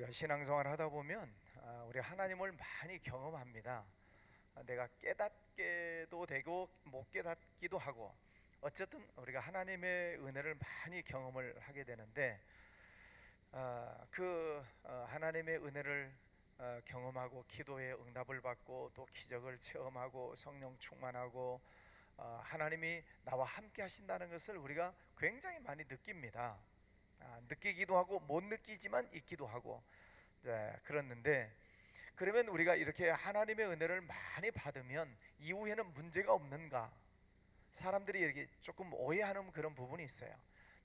우리가 신앙생활 하다 보면 우리 하나님을 많이 경험합니다. 내가 깨닫게도 되고 못 깨닫기도 하고, 어쨌든 우리가 하나님의 은혜를 많이 경험을 하게 되는데, 하나님의 은혜를 경험하고 기도에 응답을 받고 또 기적을 체험하고 성령 충만하고 하나님이 나와 함께 하신다는 것을 우리가 굉장히 많이 느낍니다. 느끼기도 하고 못 느끼지만 있기도 하고. 그랬는데, 그러면 우리가 이렇게 하나님의 은혜를 많이 받으면 이후에는 문제가 없는가? 사람들이 이렇게 조금 오해하는 그런 부분이 있어요.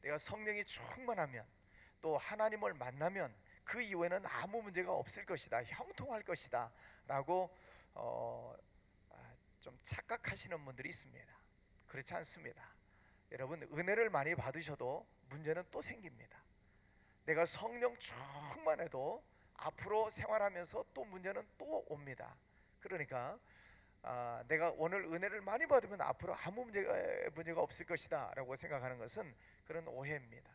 내가 성령이 충만하면 또 하나님을 만나면 그 이후에는 아무 문제가 없을 것이다, 형통할 것이다 라고 좀 착각하시는 분들이 있습니다. 그렇지 않습니다. 여러분, 은혜를 많이 받으셔도 문제는 또 생깁니다. 내가 성령 충만해도 앞으로 생활하면서 또 문제는 또 옵니다. 그러니까 내가 오늘 은혜를 많이 받으면 앞으로 아무 문제가 없을 것이다 라고 생각하는 것은 그런 오해입니다.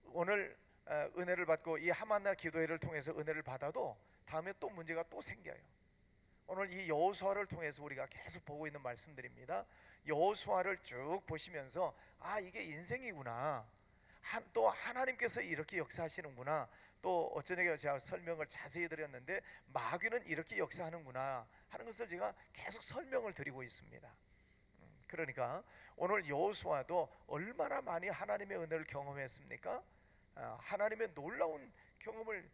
오늘 은혜를 받고 이 하만나 기도회를 통해서 은혜를 받아도 다음에 또 문제가 또 생겨요. 오늘 이 여호수아를 통해서 우리가 계속 보고 있는 말씀들입니다. 여호수아를 쭉 보시면서 이게 인생이구나, 또 하나님께서 이렇게 역사하시는구나, 또 어쩌냐고 제가 설명을 자세히 드렸는데 마귀는 이렇게 역사하는구나 하는 것을 제가 계속 설명을 드리고 있습니다. 그러니까 오늘 여호수아도 얼마나 많이 하나님의 은혜를 경험했습니까? 하나님의 놀라운 경험을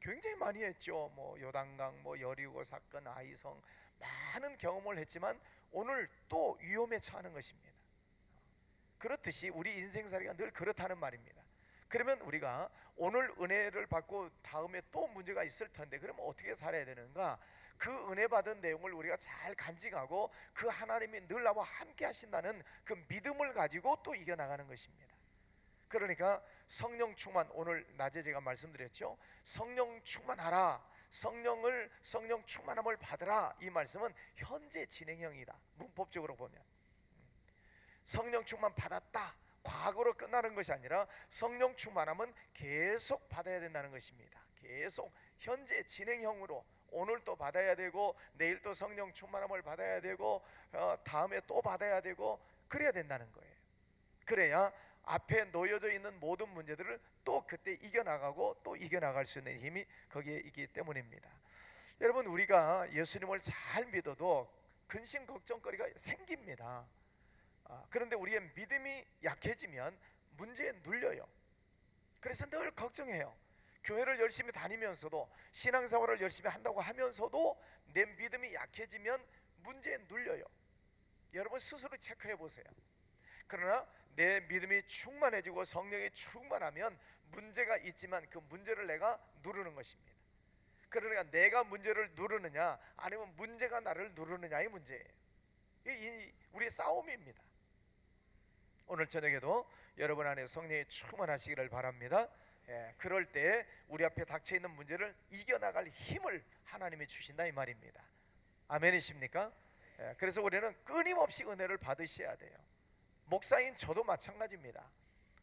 굉장히 많이 했죠. 요단강, 여리고 사건, 아이성, 많은 경험을 했지만 오늘 또 위험에 처하는 것입니다. 그렇듯이 우리 인생살이가 늘 그렇다는 말입니다. 그러면 우리가 오늘 은혜를 받고 다음에 또 문제가 있을 텐데, 그러면 어떻게 살아야 되는가? 그 은혜 받은 내용을 우리가 잘 간직하고 그 하나님이 늘 나와 함께 하신다는 그 믿음을 가지고 또 이겨나가는 것입니다. 그러니까 성령 충만, 오늘 낮에 제가 말씀드렸죠. 성령 충만하라, 성령 충만함을 받으라. 이 말씀은 현재 진행형이다. 문법적으로 보면 성령 충만 받았다, 과거로 끝나는 것이 아니라 성령 충만함은 계속 받아야 된다는 것입니다. 계속 현재 진행형으로 오늘 또 받아야 되고, 내일 또 성령 충만함을 받아야 되고, 다음에 또 받아야 되고, 그래야 된다는 거예요. 그래야 앞에 놓여져 있는 모든 문제들을 또 그때 이겨나가고 또 이겨나갈 수 있는 힘이 거기에 있기 때문입니다. 여러분, 우리가 예수님을 잘 믿어도 근심 걱정거리가 생깁니다. 그런데 우리의 믿음이 약해지면 문제에 눌려요. 그래서 늘 걱정해요. 교회를 열심히 다니면서도, 신앙생활을 열심히 한다고 하면서도 내 믿음이 약해지면 문제에 눌려요. 여러분 스스로 체크해 보세요. 그러나 내 믿음이 충만해지고 성령이 충만하면 문제가 있지만 그 문제를 내가 누르는 것입니다. 그러니까 내가 문제를 누르느냐 아니면 문제가 나를 누르느냐의 문제예요. 이 우리의 싸움입니다. 오늘 저녁에도 여러분 안에 성령이 충만하시기를 바랍니다. 그럴 때 우리 앞에 닥쳐있는 문제를 이겨나갈 힘을 하나님이 주신다 이 말입니다. 아멘이십니까? 그래서 우리는 끊임없이 은혜를 받으셔야 돼요. 목사인 저도 마찬가지입니다.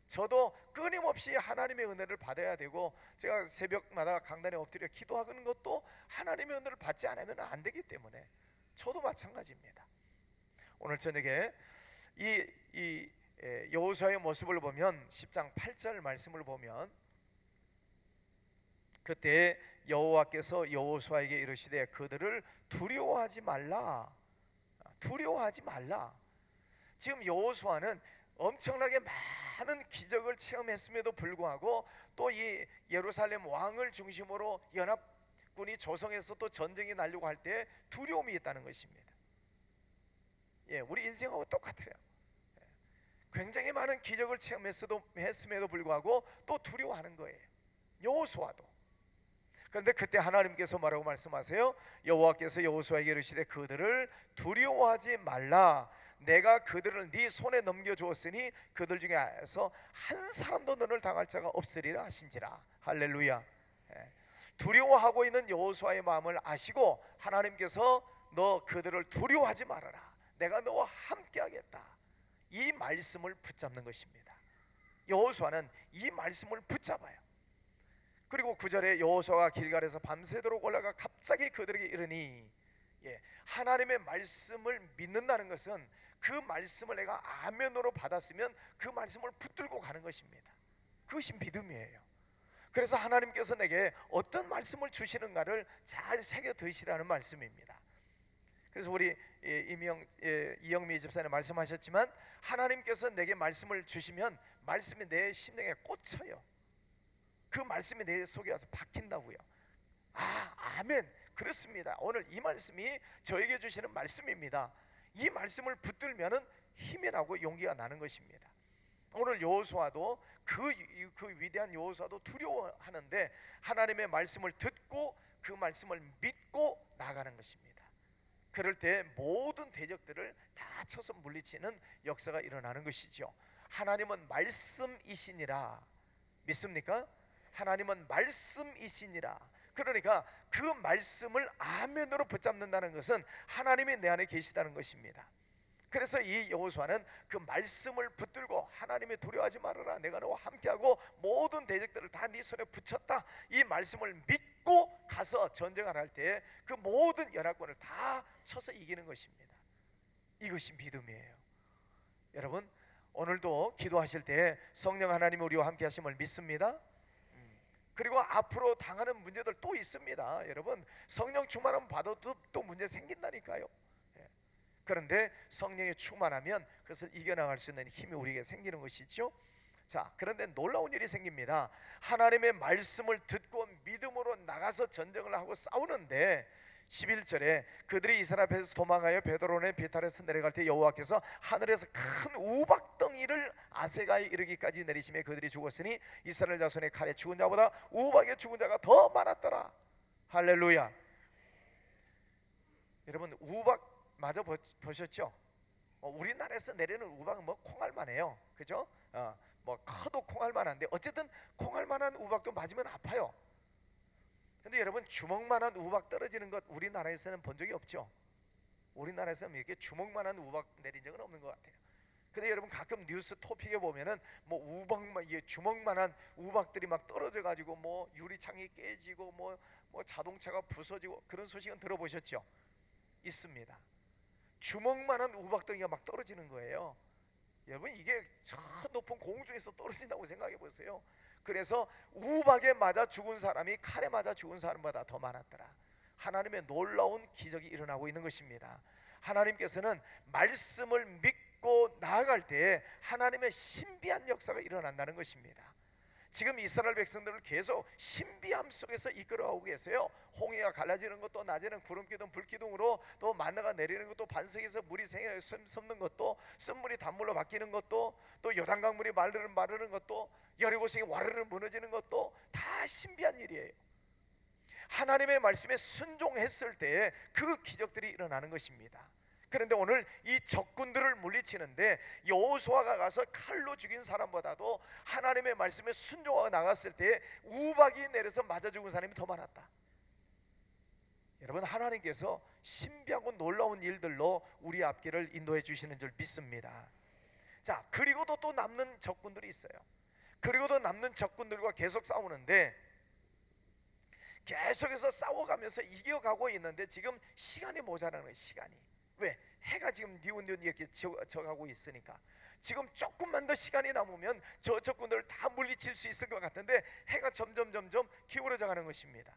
저도 끊임없이 하나님의 은혜를 받아야 되고, 제가 새벽마다 강단에 엎드려 기도하는 것도 하나님의 은혜를 받지 않으면 안 되기 때문에 저도 마찬가지입니다. 오늘 저녁에 이 여호수아의 모습을 보면 10장 8절 말씀을 보면, 그때 여호와께서 여호수아에게 이르시되 그들을 두려워하지 말라. 두려워하지 말라. 지금 여호수아는 엄청나게 많은 기적을 체험했음에도 불구하고 또 이 예루살렘 왕을 중심으로 연합군이 조성해서 또 전쟁이 나려고 할 때 두려움이 있다는 것입니다. 우리 인생하고 똑같아요. 굉장히 많은 기적을 체험했음에도 불구하고 또 두려워하는 거예요. 여호수아도. 그런데 그때 하나님께서 뭐라고 말씀하세요? 여호와께서 여호수아에게 이르시되 그들을 두려워하지 말라. 내가 그들을 네 손에 넘겨주었으니 그들 중에서 한 사람도 너를 당할 자가 없으리라 하신지라. 할렐루야. 두려워하고 있는 여호수아의 마음을 아시고 하나님께서 너 그들을 두려워하지 말아라, 내가 너와 함께 하겠다, 이 말씀을 붙잡는 것입니다. 여호수아는 이 말씀을 붙잡아요. 그리고 9절에 여호수아가 길갈에서 밤새도록 올라가 갑자기 그들에게 이르니, 하나님의 말씀을 믿는다는 것은 그 말씀을 내가 아멘으로 받았으면 그 말씀을 붙들고 가는 것입니다. 그것이 믿음이에요. 그래서 하나님께서 내게 어떤 말씀을 주시는가를 잘 새겨 드시라는 말씀입니다. 그래서 우리 이영미 집사님 말씀하셨지만, 하나님께서 내게 말씀을 주시면 말씀이 내 심령에 꽂혀요. 그 말씀이 내 속에 와서 박힌다고요. 아멘. 그렇습니다. 오늘 이 말씀이 저에게 주시는 말씀입니다. 이 말씀을 붙들면은 힘이 나고 용기가 나는 것입니다. 오늘 여호수아도 그 위대한 여호수아도 두려워하는데 하나님의 말씀을 듣고 그 말씀을 믿고 나가는 것입니다. 그럴 때 모든 대적들을 다 쳐서 물리치는 역사가 일어나는 것이죠. 하나님은 말씀이시니라. 믿습니까? 하나님은 말씀이시니라. 그러니까 그 말씀을 아멘으로 붙잡는다는 것은 하나님이 내 안에 계시다는 것입니다. 그래서 이 여호수아는 그 말씀을 붙들고, 하나님이 두려워하지 말아라, 내가 너와 함께하고 모든 대적들을 다 네 손에 붙였다, 이 말씀을 믿고 가서 전쟁을 할 때 그 모든 연합군을 다 쳐서 이기는 것입니다. 이것이 믿음이에요. 여러분, 오늘도 기도하실 때 성령 하나님이 우리와 함께 하심을 믿습니다. 그리고 앞으로 당하는 문제들 또 있습니다. 여러분, 성령 충만하면 받아도 또 문제 생긴다니까요. 그런데 성령이 충만하면 그것을 이겨나갈 수 있는 힘이 우리에게 생기는 것이죠. 자, 그런데 놀라운 일이 생깁니다. 하나님의 말씀을 듣고 믿음으로 나가서 전쟁을 하고 싸우는데 11절에 그들이 이스라엘 앞에서 도망하여 베드로네 비탈에서 내려갈 때 여호와께서 하늘에서 큰 우박덩이를 아세가에 이르기까지 내리시며 그들이 죽었으니 이스라엘 자손의 칼에 죽은 자보다 우박에 죽은 자가 더 많았더라. 할렐루야. 여러분, 우박 마저 보셨죠? 우리나라에서 내리는 우박은 뭐 콩알만해요, 그죠? 뭐 커도 콩알만한데 어쨌든 콩알만한 우박도 맞으면 아파요. 근데 여러분, 주먹만한 우박 떨어지는 것 우리나라에서는 본 적이 없죠. 우리나라에서는 이렇게 주먹만한 우박 내린 적은 없는 것 같아요. 근데 여러분, 가끔 뉴스 토픽에 보면은 뭐 주먹만한 우박들이 막 떨어져 가지고 뭐 유리창이 깨지고 뭐 자동차가 부서지고 그런 소식은 들어보셨죠? 있습니다. 주먹만한 우박덩이가 막 떨어지는 거예요. 여러분, 이게 저 높은 공중에서 떨어진다고 생각해 보세요. 그래서 우박에 맞아 죽은 사람이 칼에 맞아 죽은 사람보다 더 많았더라. 하나님의 놀라운 기적이 일어나고 있는 것입니다. 하나님께서는 말씀을 믿고 나아갈 때 하나님의 신비한 역사가 일어난다는 것입니다. 지금 이스라엘 백성들을 계속 신비함 속에서 이끌어가고 계세요. 홍해가 갈라지는 것도, 낮에는 구름기둥 불기둥으로, 또 만나가 내리는 것도, 반석에서 물이 솟는 것도, 쓴물이 단물로 바뀌는 것도, 또 요단강물이 마르는 것도, 여리고성이 와르르 무너지는 것도 다 신비한 일이에요. 하나님의 말씀에 순종했을 때에 그 기적들이 일어나는 것입니다. 그런데 오늘 이 적군들을 물리치는데 여호수아가 가서 칼로 죽인 사람보다도 하나님의 말씀에 순종하고 나갔을 때 우박이 내려서 맞아 죽은 사람이 더 많았다. 여러분, 하나님께서 신비하고 놀라운 일들로 우리 앞길을 인도해 주시는 줄 믿습니다. 자, 그리고도 또 남는 적군들이 있어요. 그리고도 남는 적군들과 계속 싸우는데, 계속해서 싸워가면서 이겨가고 있는데 지금 시간이 모자라는 거예요. 시간이. 왜? 해가 지금 니운니운 이렇게 져가고 있으니까. 지금 조금만 더 시간이 남으면 저 적군들을 다 물리칠 수 있을 것 같은데 해가 점점 기울어져 가는 것입니다.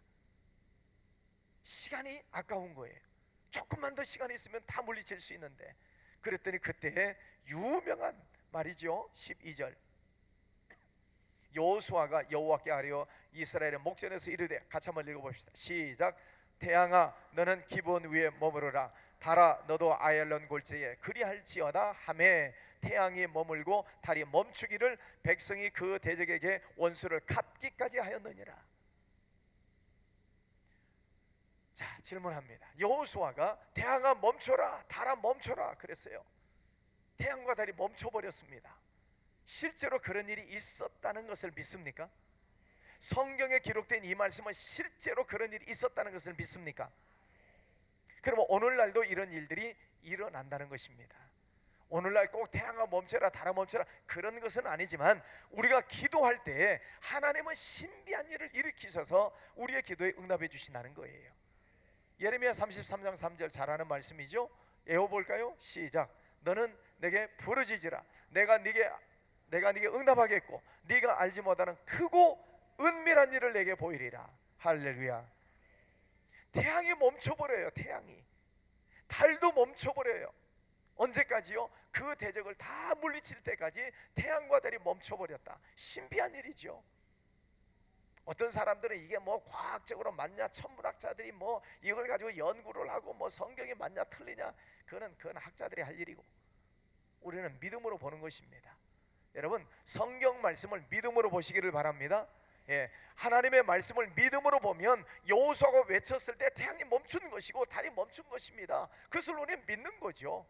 시간이 아까운 거예요. 조금만 더 시간이 있으면 다 물리칠 수 있는데. 그랬더니 그때의 유명한 말이죠. 12절, 여호수아가 여호와께 아뢰어 이스라엘의 목전에서 이르되, 같이 한번 읽어봅시다. 시작. 태양아, 너는 기브온 위에 머무르라. 달아, 너도 아얄론 골짜기에 그리할지어다 하매, 태양이 머물고 달이 멈추기를 백성이 그 대적에게 원수를 갚기까지 하였느니라. 자, 질문합니다. 여호수아가 태양아 멈춰라, 달아 멈춰라 그랬어요. 태양과 달이 멈춰버렸습니다. 실제로 그런 일이 있었다는 것을 믿습니까? 성경에 기록된 이 말씀은 실제로 그런 일이 있었다는 것을 믿습니까? 그러면 오늘날도 이런 일들이 일어난다는 것입니다. 오늘날 꼭 태양아 멈춰라 달아 멈춰라 그런 것은 아니지만 우리가 기도할 때 하나님은 신비한 일을 일으키셔서 우리의 기도에 응답해 주신다는 거예요. 예레미야 33장 3절 잘 아는 말씀이죠. 외워볼까요? 시작. 너는 내게 부르짖으라. 내가 네게 응답하겠고 네가 알지 못하는 크고 은밀한 일을 내게 보이리라. 할렐루야. 태양이 멈춰버려요. 태양이. 달도 멈춰버려요. 언제까지요? 그 대적을 다 물리칠 때까지 태양과 달이 멈춰버렸다. 신비한 일이죠. 어떤 사람들은 이게 뭐 과학적으로 맞냐, 천문학자들이 뭐 이걸 가지고 연구를 하고 뭐 성경이 맞냐 틀리냐, 그건 학자들이 할 일이고 우리는 믿음으로 보는 것입니다. 여러분, 성경 말씀을 믿음으로 보시기를 바랍니다. 예, 하나님의 말씀을 믿음으로 보면 여호수아가 외쳤을 때 태양이 멈춘 것이고 달이 멈춘 것입니다. 그것을 우리는 믿는 거죠.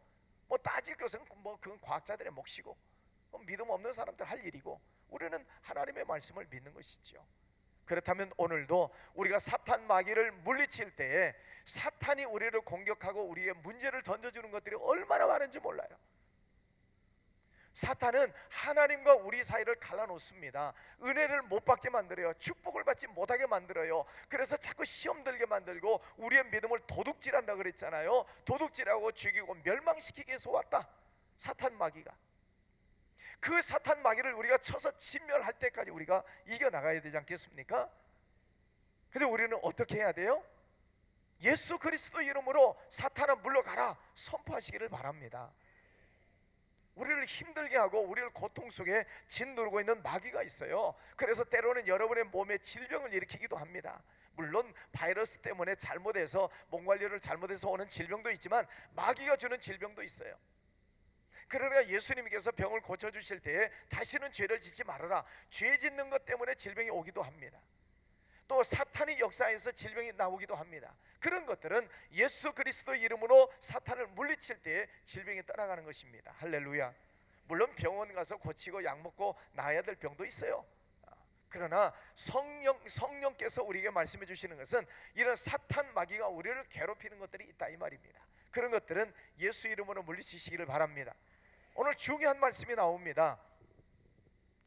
뭐 따질 것은 뭐 그건 과학자들의 몫이고 믿음 없는 사람들 할 일이고 우리는 하나님의 말씀을 믿는 것이죠. 그렇다면 오늘도 우리가 사탄 마귀를 물리칠 때에 사탄이 우리를 공격하고 우리의 문제를 던져주는 것들이 얼마나 많은지 몰라요. 사탄은 하나님과 우리 사이를 갈라놓습니다. 은혜를 못 받게 만들어요. 축복을 받지 못하게 만들어요. 그래서 자꾸 시험 들게 만들고 우리의 믿음을 도둑질한다 그랬잖아요. 도둑질하고 죽이고 멸망시키기 위해서 왔다, 사탄 마귀가. 그 사탄 마귀를 우리가 쳐서 진멸할 때까지 우리가 이겨나가야 되지 않겠습니까? 근데 우리는 어떻게 해야 돼요? 예수 그리스도 이름으로 사탄아 물러가라 선포하시기를 바랍니다. 우리를 힘들게 하고 우리를 고통 속에 짓누르고 있는 마귀가 있어요. 그래서 때로는 여러분의 몸에 질병을 일으키기도 합니다. 물론 바이러스 때문에 잘못해서 몸 관리를 잘못해서 오는 질병도 있지만 마귀가 주는 질병도 있어요. 그러니까 예수님께서 병을 고쳐주실 때에 다시는 죄를 짓지 말아라, 죄 짓는 것 때문에 질병이 오기도 합니다. 또 사탄이 역사에서 질병이 나오기도 합니다. 그런 것들은 예수 그리스도 이름으로 사탄을 물리칠 때에 질병이 떠나가는 것입니다. 할렐루야. 물론 병원 가서 고치고 약 먹고 나아야 될 병도 있어요. 그러나 성령께서 우리에게 말씀해 주시는 것은 이런 사탄 마귀가 우리를 괴롭히는 것들이 있다 이 말입니다. 그런 것들은 예수 이름으로 물리치시기를 바랍니다. 오늘 중요한 말씀이 나옵니다.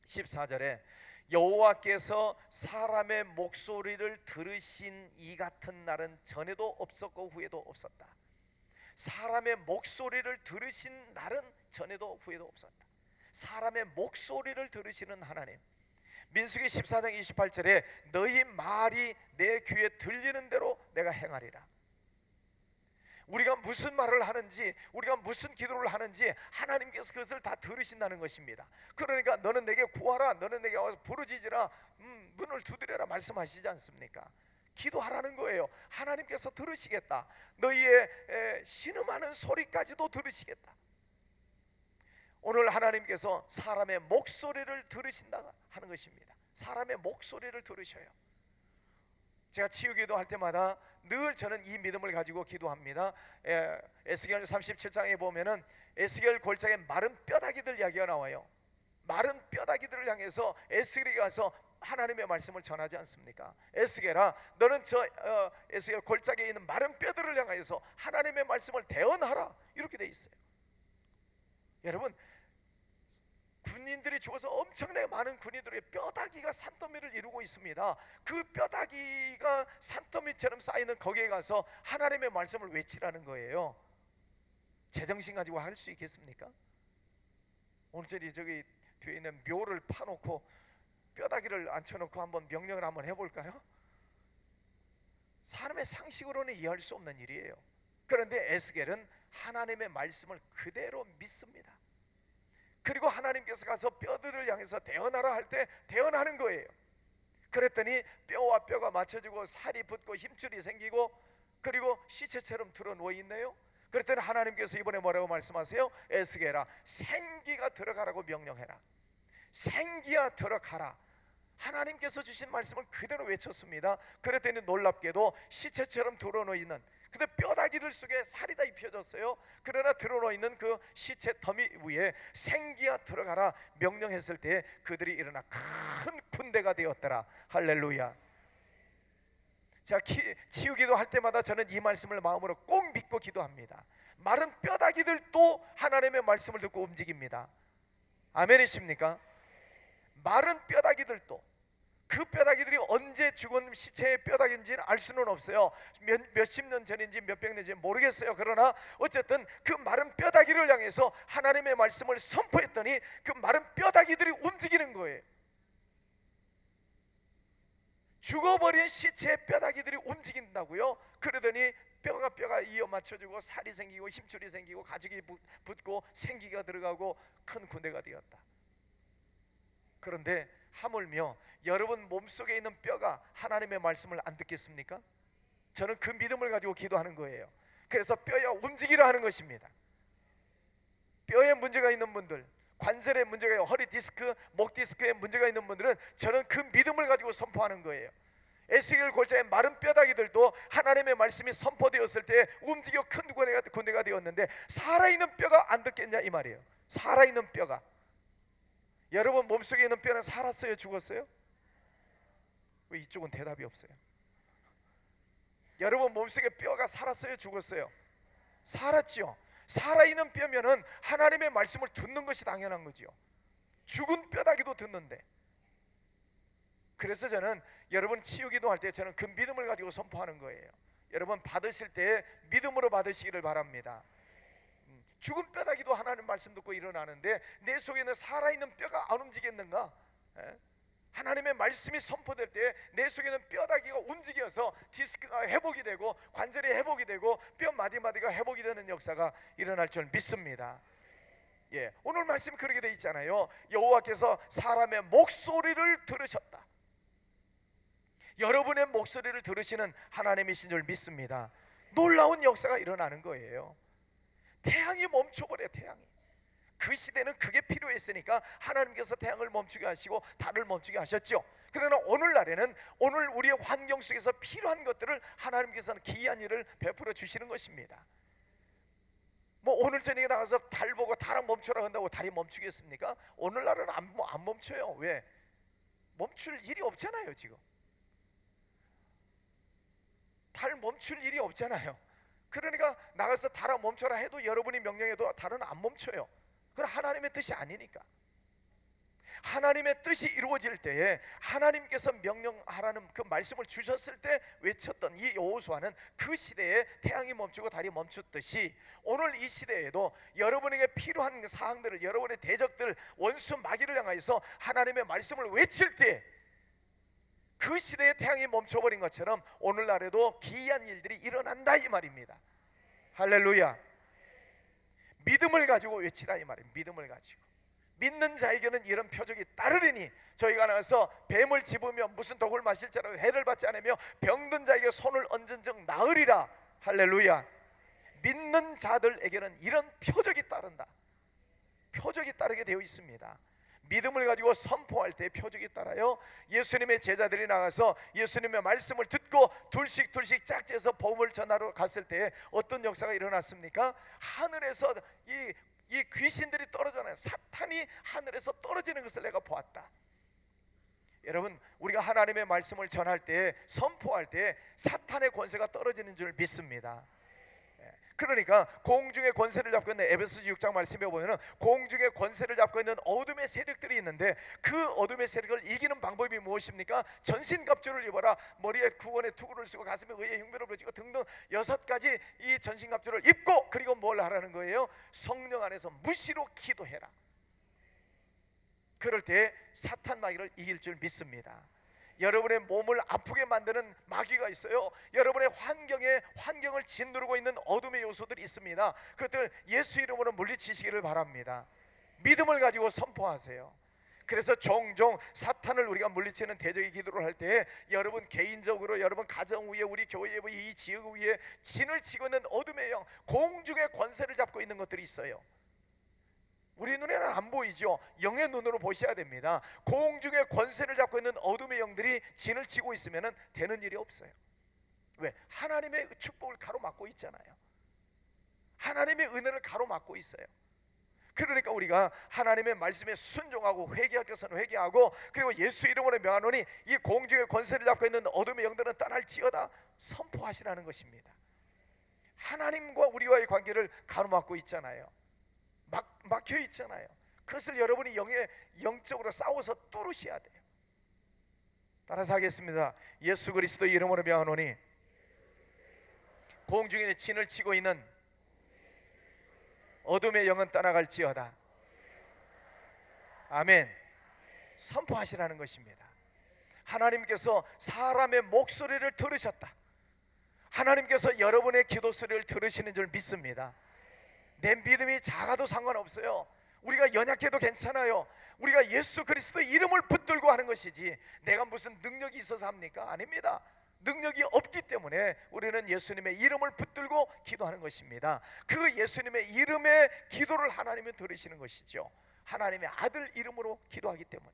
14절에 여호와께서 사람의 목소리를 들으신 이 같은 날은 전에도 없었고 후에도 없었다. 사람의 목소리를 들으신 날은 전에도 후에도 없었다. 사람의 목소리를 들으시는 하나님. 민수기 14장 28절에 너희 말이 내 귀에 들리는 대로 내가 행하리라. 우리가 무슨 말을 하는지, 우리가 무슨 기도를 하는지 하나님께서 그것을 다 들으신다는 것입니다. 그러니까 너는 내게 구하라, 너는 내게 와서 부르짖으라, 문을 두드려라 말씀하시지 않습니까? 기도하라는 거예요. 하나님께서 들으시겠다. 너희의 신음하는 소리까지도 들으시겠다. 오늘 하나님께서 사람의 목소리를 들으신다 하는 것입니다. 사람의 목소리를 들으셔요. 제가 치유기도 할 때마다 늘 저는 이 믿음을 가지고 기도합니다. 에스겔 37장에 보면은 에스겔 골짜기에 마른 뼈다귀들 이야기가 나와요. 마른 뼈다귀들을 향해서 에스겔이 가서 하나님의 말씀을 전하지 않습니까? 에스겔아, 너는 에스겔 골짜기에 있는 마른 뼈들을 향해서 하나님의 말씀을 대언하라, 이렇게 돼 있어요. 여러분, 군인들이 죽어서 엄청나게 많은 군인들의 뼈다귀가 산더미를 이루고 있습니다. 그 뼈다귀가 산더미처럼 쌓이는 거기에 가서 하나님의 말씀을 외치라는 거예요. 제정신 가지고 할 수 있겠습니까? 오늘저리 저기 뒤에 있는 묘를 파놓고 뼈다귀를 앉혀놓고 한번 명령을 한번 해볼까요? 사람의 상식으로는 이해할 수 없는 일이에요. 그런데 에스겔은 하나님의 말씀을 그대로 믿습니다. 그리고 하나님께서 가서 뼈들을 향해서 대언하라 할 때 대언하는 거예요. 그랬더니 뼈와 뼈가 맞춰지고 살이 붙고 힘줄이 생기고 그리고 시체처럼 드러누워 있네요. 그랬더니 하나님께서 이번에 뭐라고 말씀하세요? 에스겔아, 생기가 들어가라고 명령해라. 생기야 들어가라. 하나님께서 주신 말씀을 그대로 외쳤습니다. 그랬더니 놀랍게도 시체처럼 드러누워 있는, 근데 뼈다귀들 속에 살이 다 입혀졌어요. 그러나 드러누워 있는 그 시체 더미 위에 생기야 들어가라 명령했을 때 그들이 일어나 큰 군대가 되었더라. 할렐루야. 제가 치유기도 할 때마다 저는 이 말씀을 마음으로 꼭 믿고 기도합니다. 마른 뼈다귀들도 하나님의 말씀을 듣고 움직입니다. 아멘이십니까? 마른 뼈다귀들도, 그 뼈다귀들이 언제 죽은 시체의 뼈다귀인지는 알 수는 없어요. 몇십 년 전인지 몇백 년인지 모르겠어요. 그러나 어쨌든 그 마른 뼈다귀를 향해서 하나님의 말씀을 선포했더니 그 마른 뼈다귀들이 움직이는 거예요. 죽어버린 시체의 뼈다귀들이 움직인다고요? 그러더니 뼈가 이어 맞춰지고 살이 생기고 힘줄이 생기고 가죽이 붙고 생기가 들어가고 큰 군대가 되었다. 그런데 하물며 여러분 몸속에 있는 뼈가 하나님의 말씀을 안 듣겠습니까? 저는 그 믿음을 가지고 기도하는 거예요. 그래서 뼈야 움직이라 하는 것입니다. 뼈에 문제가 있는 분들, 관절에 문제가 있는, 허리 디스크, 목 디스크에 문제가 있는 분들은 저는 그 믿음을 가지고 선포하는 거예요. 에스겔 골짜기의 마른 뼈다귀들도 하나님의 말씀이 선포되었을 때 움직여 큰 군대가 되었는데 살아있는 뼈가 안 듣겠냐 이 말이에요. 살아있는 뼈가. 여러분 몸속에 있는 뼈는 살았어요, 죽었어요? 왜 이쪽은 대답이 없어요? 여러분 몸속에 뼈가 살았어요, 죽었어요? 살았지요. 살아있는 뼈면은 하나님의 말씀을 듣는 것이 당연한 거지요. 죽은 뼈다귀도 듣는데. 그래서 저는 여러분 치유기도 할 때 저는 그 믿음을 가지고 선포하는 거예요. 여러분 받으실 때 믿음으로 받으시기를 바랍니다. 죽은 뼈다귀도 하나님 말씀 듣고 일어나는데 내 속에 있는 살아있는 뼈가 안 움직였는가? 하나님의 말씀이 선포될 때 내 속에 있는 뼈다귀가 움직여서 디스크가 회복이 되고 관절이 회복이 되고 뼈 마디마디가 회복이 되는 역사가 일어날 줄 믿습니다. 예, 오늘 말씀 그렇게 돼 있잖아요. 여호와께서 사람의 목소리를 들으셨다. 여러분의 목소리를 들으시는 하나님이신 줄 믿습니다. 놀라운 역사가 일어나는 거예요. 태양이 멈춰버려요. 태양이. 그 시대는 그게 필요했으니까 하나님께서 태양을 멈추게 하시고 달을 멈추게 하셨죠. 그러나 오늘날에는 오늘 우리의 환경 속에서 필요한 것들을 하나님께서는 기이한 일을 베풀어 주시는 것입니다. 뭐 오늘 저녁에 나가서 달 보고 달아 멈춰라 한다고 달이 멈추겠습니까? 오늘날은 안 멈춰요. 왜? 멈출 일이 없잖아요. 지금 달 멈출 일이 없잖아요. 그러니까 나가서 달아 멈춰라 해도 여러분이 명령해도 달은 안 멈춰요. 그건 하나님의 뜻이 아니니까. 하나님의 뜻이 이루어질 때에 하나님께서 명령하라는 그 말씀을 주셨을 때 외쳤던 이 여호수아는 그 시대에 태양이 멈추고 달이 멈췄듯이 오늘 이 시대에도 여러분에게 필요한 사항들을, 여러분의 대적들, 원수 마귀를 향하여서 하나님의 말씀을 외칠 때 그 시대에 태양이 멈춰버린 것처럼 오늘날에도 기이한 일들이 일어난다 이 말입니다. 할렐루야. 믿음을 가지고 외치라 이 말입니다. 믿음을 가지고. 믿는 자에게는 이런 표적이 따르리니 저희가 나가서 뱀을 집으며 무슨 독을 마실지라도 해를 받지 않으며 병든 자에게 손을 얹은 즉 나으리라. 할렐루야. 믿는 자들에게는 이런 표적이 따른다. 표적이 따르게 되어 있습니다. 믿음을 가지고 선포할 때 표적이 따라요. 예수님의 제자들이 나가서 예수님의 말씀을 듣고 둘씩 짝지어서 복음을 전하러 갔을 때 어떤 역사가 일어났습니까? 하늘에서 이 귀신들이 떨어져나요. 사탄이 하늘에서 떨어지는 것을 내가 보았다. 여러분 우리가 하나님의 말씀을 전할 때, 선포할 때 사탄의 권세가 떨어지는 줄 믿습니다. 그러니까 공중의 권세를 잡고 있는 에베소서 6장 말씀에 보면은 공중의 권세를 잡고 있는 어둠의 세력들이 있는데 그 어둠의 세력을 이기는 방법이 무엇입니까? 전신갑주를 입어라. 머리에 구원의 투구를 쓰고 가슴에 의의 흉배를 붙이고 등등 6가지 이 전신갑주를 입고 그리고 뭘 하라는 거예요? 성령 안에서 무시로 기도해라. 그럴 때 사탄 마귀를 이길 줄 믿습니다. 여러분의 몸을 아프게 만드는 마귀가 있어요. 여러분의 환경을 짓누르고 있는 어둠의 요소들이 있습니다. 그것들 예수 이름으로 물리치시기를 바랍니다. 믿음을 가지고 선포하세요. 그래서 종종 사탄을 우리가 물리치는 대적의 기도를 할 때 여러분 개인적으로, 여러분 가정 위에, 우리 교회 이 지역 위에 진을 치고 있는 어둠의 영, 공중의 권세를 잡고 있는 것들이 있어요. 우리 눈에는 안 보이죠. 영의 눈으로 보셔야 됩니다. 공중의 권세를 잡고 있는 어둠의 영들이 진을 치고 있으면 되는 일이 없어요. 왜? 하나님의 축복을 가로막고 있잖아요. 하나님의 은혜를 가로막고 있어요. 그러니까 우리가 하나님의 말씀에 순종하고 회개할 것은 회개하고 그리고 예수 이름으로 명하노니 이 공중의 권세를 잡고 있는 어둠의 영들은 떠날지어다 선포하시라는 것입니다. 하나님과 우리와의 관계를 가로막고 있잖아요. 막혀 있잖아요. 그것을 여러분이 영적으로 싸워서 뚫으셔야 돼요. 따라서 하겠습니다. 예수 그리스도 이름으로 명하노니 공중에 진을 치고 있는 어둠의 영은 떠나갈지어다. 아멘. 선포하시라는 것입니다. 하나님께서 사람의 목소리를 들으셨다. 하나님께서 여러분의 기도 소리를 들으시는 줄 믿습니다. 내 믿음이 작아도 상관없어요. 우리가 연약해도 괜찮아요. 우리가 예수 그리스도 이름을 붙들고 하는 것이지 내가 무슨 능력이 있어서 합니까? 아닙니다. 능력이 없기 때문에 우리는 예수님의 이름을 붙들고 기도하는 것입니다. 그 예수님의 이름의 기도를 하나님은 들으시는 것이죠. 하나님의 아들 이름으로 기도하기 때문에.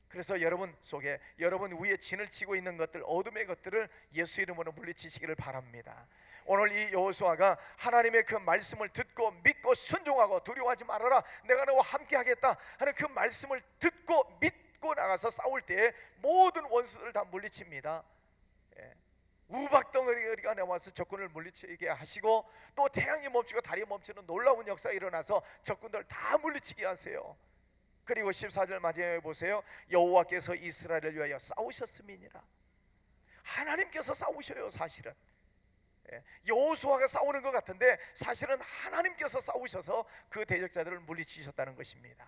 그래서 여러분 속에, 여러분 위에 진을 치고 있는 것들, 어둠의 것들을 예수 이름으로 물리치시기를 바랍니다. 오늘 이 여호수아가 하나님의 그 말씀을 듣고 믿고 순종하고 두려워하지 말아라, 내가 너와 함께 하겠다 하는 그 말씀을 듣고 믿고 나가서 싸울 때에 모든 원수들을 다 물리칩니다. 우박덩어리가 나와서 적군을 물리치게 하시고 또 태양이 멈추고 달이 멈추는 놀라운 역사가 일어나서 적군들 다 물리치게 하세요. 그리고 14절 마지막에 보세요. 여호와께서 이스라엘을 위하여 싸우셨음이니라. 하나님께서 싸우셔요. 사실은 여호수아가 싸우는 것 같은데 사실은 하나님께서 싸우셔서 그 대적자들을 물리치셨다는 것입니다.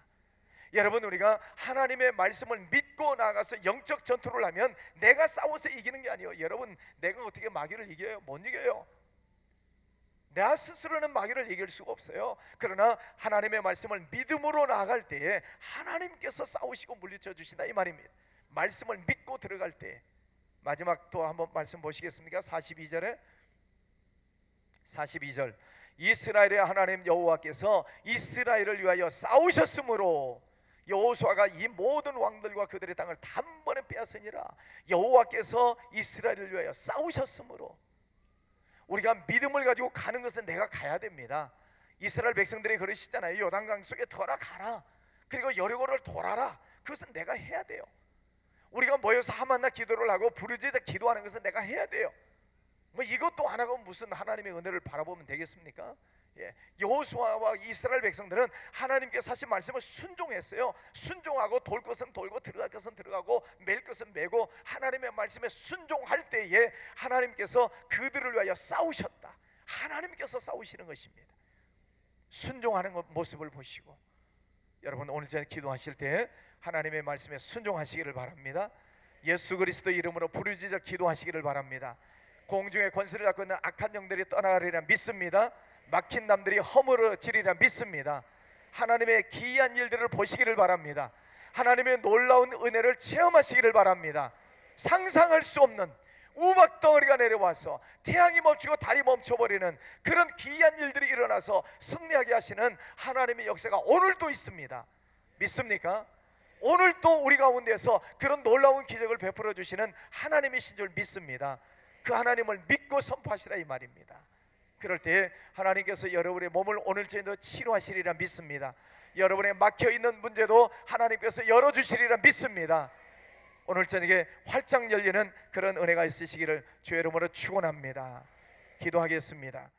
여러분, 우리가 하나님의 말씀을 믿고 나가서 영적 전투를 하면 내가 싸워서 이기는 게 아니에요. 여러분, 내가 어떻게 마귀를 이겨요? 못 이겨요. 나 스스로는 마귀를 이길 수가 없어요. 그러나 하나님의 말씀을 믿음으로 나아갈 때에 하나님께서 싸우시고 물리쳐 주신다 이 말입니다. 말씀을 믿고 들어갈 때. 마지막 또 한번 말씀 보시겠습니까? 42절 이스라엘의 하나님 여호와께서 이스라엘을 위하여 싸우셨으므로 여호수아가 이 모든 왕들과 그들의 땅을 단번에 빼앗으니라. 여호와께서 이스라엘을 위하여 싸우셨으므로. 우리가 믿음을 가지고 가는 것은 내가 가야 됩니다. 이스라엘 백성들이 그러시잖아요. 요단강 속에 들어가라, 그리고 여리고를 돌아라. 그것은 내가 해야 돼요. 우리가 모여서 하만나 기도를 하고 부르짖어 기도하는 것은 내가 해야 돼요. 뭐 이것도 안 하고 무슨 하나님의 은혜를 바라보면 되겠습니까? 여호수아와 이스라엘 백성들은 하나님께서 하신 말씀을 순종했어요. 순종하고 돌 것은 돌고 들어갈 것은 들어가고 맬 것은 매고 하나님의 말씀에 순종할 때에 하나님께서 그들을 위하여 싸우셨다. 하나님께서 싸우시는 것입니다. 순종하는 모습을 보시고 여러분 오늘 저녁 기도하실 때 하나님의 말씀에 순종하시기를 바랍니다. 예수 그리스도 이름으로 부르짖어 기도하시기를 바랍니다. 공중의 권세를 갖고 있는 악한 영들이 떠나가리라 믿습니다. 막힌 담들이 허물어지리라 믿습니다. 하나님의 기이한 일들을 보시기를 바랍니다. 하나님의 놀라운 은혜를 체험하시기를 바랍니다. 상상할 수 없는 우박덩어리가 내려와서 태양이 멈추고 달이 멈춰버리는 그런 기이한 일들이 일어나서 승리하게 하시는 하나님의 역사가 오늘도 있습니다. 믿습니까? 오늘 또 우리 가운데서 그런 놀라운 기적을 베풀어 주시는 하나님이신 줄 믿습니다. 그 하나님을 믿고 선포하시라 이 말입니다. 그럴 때 하나님께서 여러분의 몸을 오늘 저녁에도 치료하시리라 믿습니다. 여러분의 막혀있는 문제도 하나님께서 열어주시리라 믿습니다. 오늘 저녁에 활짝 열리는 그런 은혜가 있으시기를 주의 이름으로 축원합니다. 기도하겠습니다.